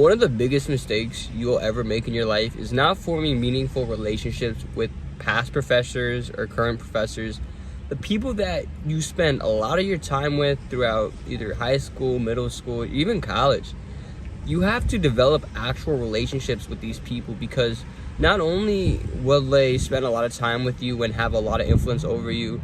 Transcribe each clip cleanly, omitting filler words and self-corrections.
One of the biggest mistakes you'll ever make in your life is not forming meaningful relationships with past professors or current professors. The people that you spend a lot of your time with throughout either high school, middle school, even college. You have to develop actual relationships with these people, because not only will they spend a lot of time with you and have a lot of influence over you,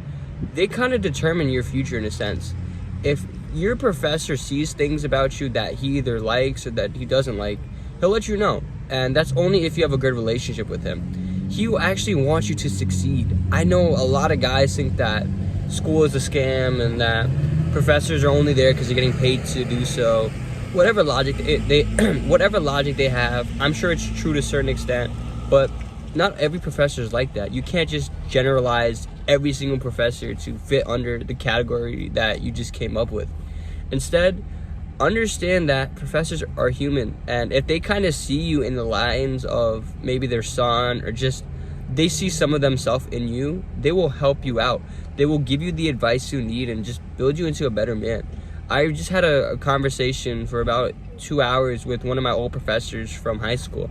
they kind of determine your future in a sense. If your professor sees things about you that he either likes or that he doesn't like, he'll let you know. And that's only if you have a good relationship with him. He will actually want you to succeed. I know a lot of guys think that school is a scam and that professors are only there because they're getting paid to do so. Whatever logic whatever logic they have, I'm sure it's true to a certain extent, but not every professor is like that. You can't just generalize every single professor to fit under the category that you just came up with. Instead, understand that professors are human, and if they kind of see you in the lines of maybe their son, or just they see some of themselves in you, they will help you out. They will give you the advice you need and just build you into a better man. I just had a conversation for about 2 hours with one of my old professors from high school.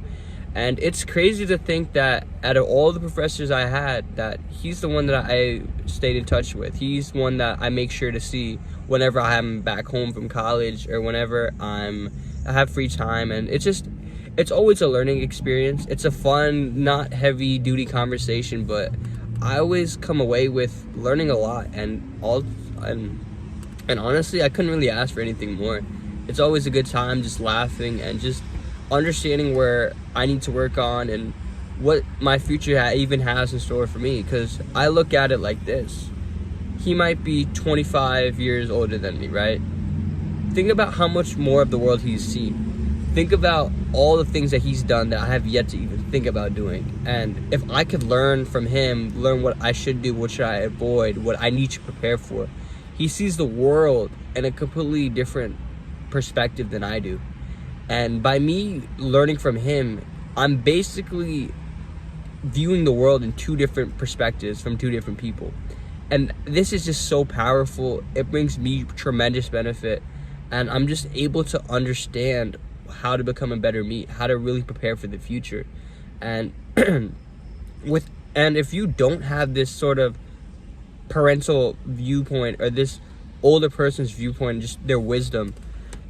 And it's crazy to think that out of all the professors I had, that he's the one that I stayed in touch with. He's one that I make sure to see whenever I'm back home from college or whenever I have free time. And it's always a learning experience. It's a fun, not heavy duty conversation, but I always come away with learning a lot, and honestly, I couldn't really ask for anything more. It's always a good time just laughing and just understanding where I need to work on and what my future even has in store for me. Because I look at it like this. He might be 25 years older than me, right? Think about how much more of the world he's seen. Think about all the things that he's done that I have yet to even think about doing. And if I could learn from him, learn what I should do, what should I avoid, what I need to prepare for. He sees the world in a completely different perspective than I do. And by me learning from him, I'm basically viewing the world in two different perspectives from two different people. And this is just so powerful. It brings me tremendous benefit. And I'm just able to understand how to become a better me, how to really prepare for the future. And if you don't have this sort of parental viewpoint or this older person's viewpoint, just their wisdom,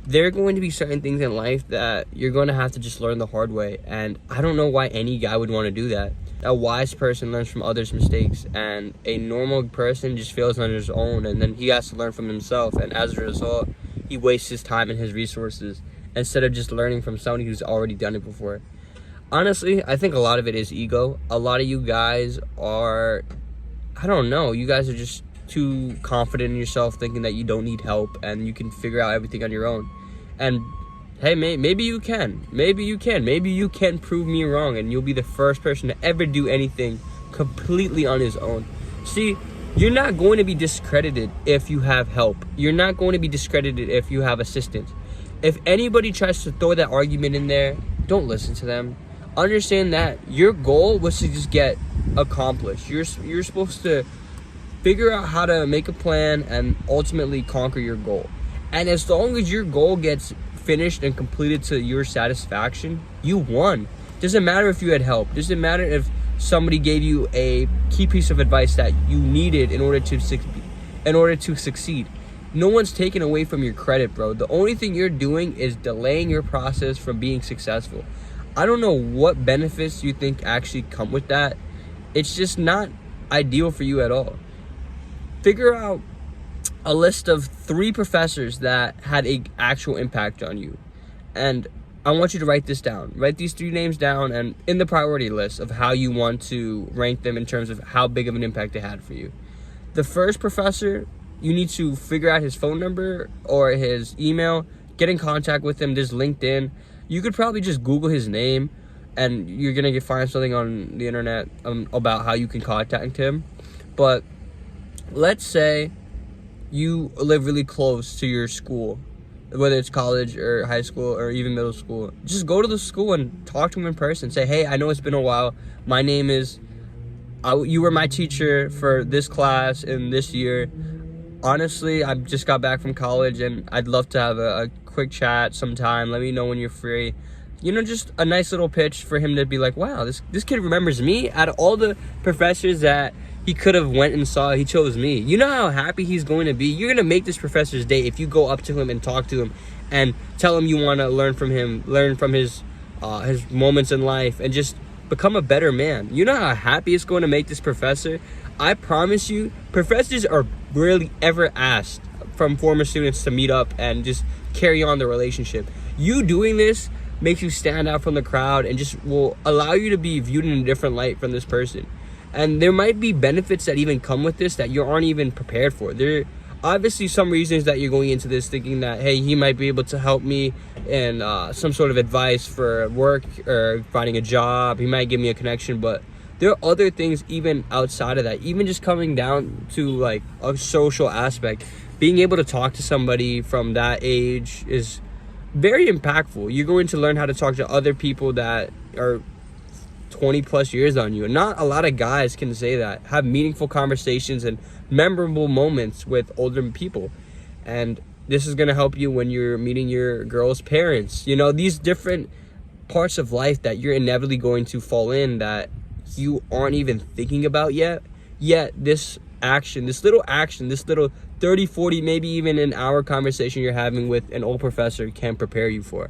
there are going to be certain things in life that you're going to have to just learn the hard way. And I don't know why any guy would want to do that. A wise person learns from others' mistakes, and a normal person just fails on his own, and then he has to learn from himself, and as a result he wastes his time and his resources instead of just learning from somebody who's already done it before. Honestly, I think a lot of it is ego. A lot of you guys are, I don't know, you guys are just too confident in yourself, thinking that you don't need help and you can figure out everything on your own. And hey, maybe you can. Maybe you can prove me wrong, and you'll be the first person to ever do anything completely on his own. See, you're not going to be discredited if you have help. You're not going to be discredited if you have assistance. If anybody tries to throw that argument in there, don't listen to them. Understand that your goal was to just get accomplished. You're supposed to figure out how to make a plan and ultimately conquer your goal. And as long as your goal gets finished and completed to your satisfaction, you won. Doesn't matter if you had help. Doesn't matter if somebody gave you a key piece of advice that you needed in order to succeed. No one's taking away from your credit, bro. The only thing you're doing is delaying your process from being successful. I don't know what benefits you think actually come with that. It's just not ideal for you at all. Figure out a list of 3 professors that had an actual impact on you. And I want you to write this down. Write these 3 names down and in the priority list of how you want to rank them in terms of how big of an impact they had for you. The first professor, you need to figure out his phone number or his email, get in contact with him. There's LinkedIn. You could probably just Google his name and you're going to find something on the internet about how you can contact him. But let's say you live really close to your school, whether it's college or high school or even middle school. Just go to the school and talk to them in person. Say, hey, I know it's been a while. My name is, you were my teacher for this class in this year. Honestly, I just got back from college and I'd love to have a quick chat sometime. Let me know when you're free. You know, just a nice little pitch for him to be like, wow, this kid remembers me. Out of all the professors that he could have went and saw, he chose me. You know how happy he's going to be? You're going to make this professor's day if you go up to him and talk to him and tell him you want to learn from him, learn from his moments in life, and just become a better man. You know how happy it's going to make this professor? I promise you, professors are rarely ever asked from former students to meet up and just carry on the relationship. You doing this makes you stand out from the crowd and just will allow you to be viewed in a different light from this person. And there might be benefits that even come with this that you aren't even prepared for. There are obviously some reasons that you're going into this thinking that, hey, he might be able to help me in some sort of advice for work or finding a job. He might give me a connection, but there are other things even outside of that. Even just coming down to like a social aspect, being able to talk to somebody from that age is very impactful. You're going to learn how to talk to other people that are 20 plus years on you. And not a lot of guys can say that, have meaningful conversations and memorable moments with older people. And this is going to help you when you're meeting your girl's parents. You know, these different parts of life that you're inevitably going to fall in that you aren't even thinking about yet this little 30, 40, maybe even an hour conversation you're having with an old professor can prepare you for.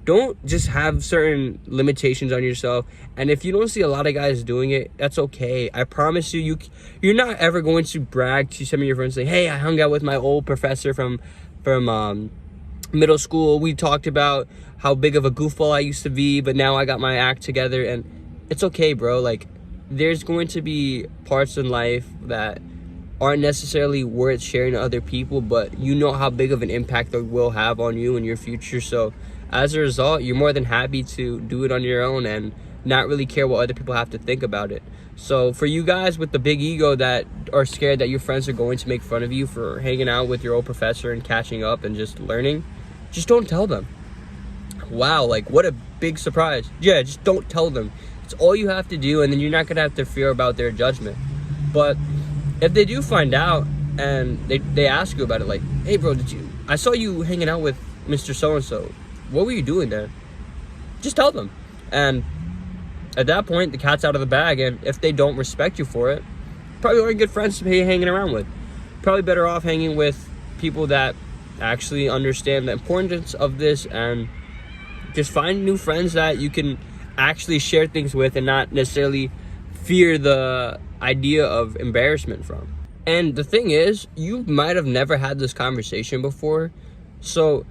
Don't just have certain limitations on yourself. And if you don't see a lot of guys doing it, that's okay. I promise you, you're not ever going to brag to some of your friends, say, hey, I hung out with my old professor from middle school. We talked about how big of a goofball I used to be, but now I got my act together. And it's okay, bro. Like, there's going to be parts in life that aren't necessarily worth sharing to other people, but you know how big of an impact they will have on you in your future. So as a result, you're more than happy to do it on your own and not really care what other people have to think about it. So for you guys with the big ego that are scared that your friends are going to make fun of you for hanging out with your old professor and catching up and just learning, just don't tell them. Wow, like what a big surprise. Yeah, just don't tell them. It's all you have to do, and then you're not going to have to fear about their judgment. But if they do find out and they ask you about it, like, hey bro, I saw you hanging out with Mr. So-and-so. What were you doing there? Just tell them. And at that point, the cat's out of the bag. And if they don't respect you for it, probably aren't good friends to be hanging around with. Probably better off hanging with people that actually understand the importance of this, and just find new friends that you can actually share things with and not necessarily fear the idea of embarrassment from. And the thing is, you might have never had this conversation before, so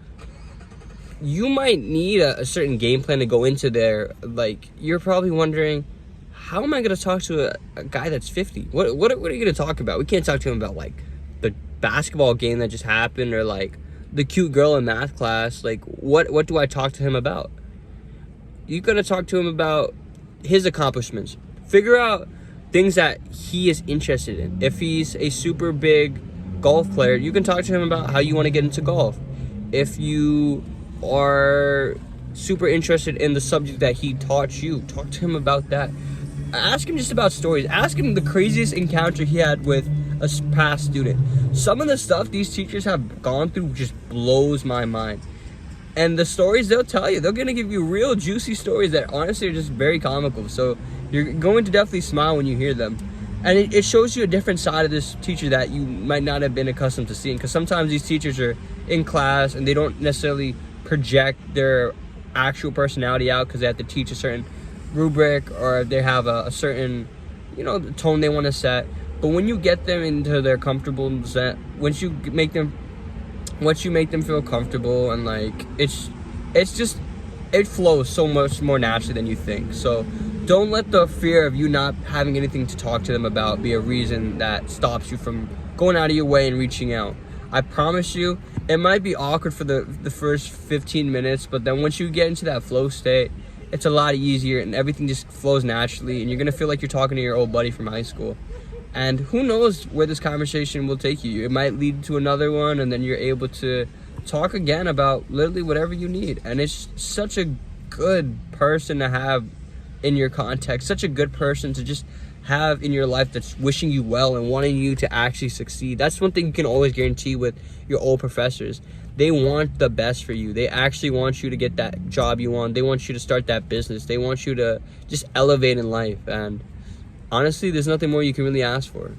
you might need a certain game plan to go into there. Like, you're probably wondering, how am I going to talk to a guy that's 50? What are you going to talk about? We can't talk to him about like the basketball game that just happened, or like the cute girl in math class. Like, what do I talk to him about? You're going to talk to him about his accomplishments. Figure out things that he is interested in. If he's a super big golf player, you can talk to him about how you want to get into golf. If you are super interested in the subject that he taught you, talk to him about that. Ask him just about stories. Ask him the craziest encounter he had with a past student. Some of the stuff these teachers have gone through just blows my mind. And the stories they'll tell you, they're going to give you real juicy stories that honestly are just very comical. So you're going to definitely smile when you hear them. And it shows you a different side of this teacher that you might not have been accustomed to seeing. Because sometimes these teachers are in class and they don't necessarily project their actual personality out because they have to teach a certain rubric, or they have a certain, the tone they want to set. But when you get them into their comfortable set, once you make them feel comfortable, and like it flows so much more naturally than you think. So don't let the fear of you not having anything to talk to them about be a reason that stops you from going out of your way and reaching out. I promise you, it might be awkward for the first 15 minutes, but then once you get into that flow state, it's a lot easier and everything just flows naturally, and you're gonna feel like you're talking to your old buddy from high school. And who knows where this conversation will take you. It might lead to another one, and then you're able to talk again about literally whatever you need. And it's such a good person to have in your context, such a good person to just have in your life that's wishing you well and wanting you to actually succeed. That's one thing you can always guarantee with your old professors. They want the best for you. They actually want you to get that job you want. They want you to start that business. They want you to just elevate in life. And honestly, there's nothing more you can really ask for.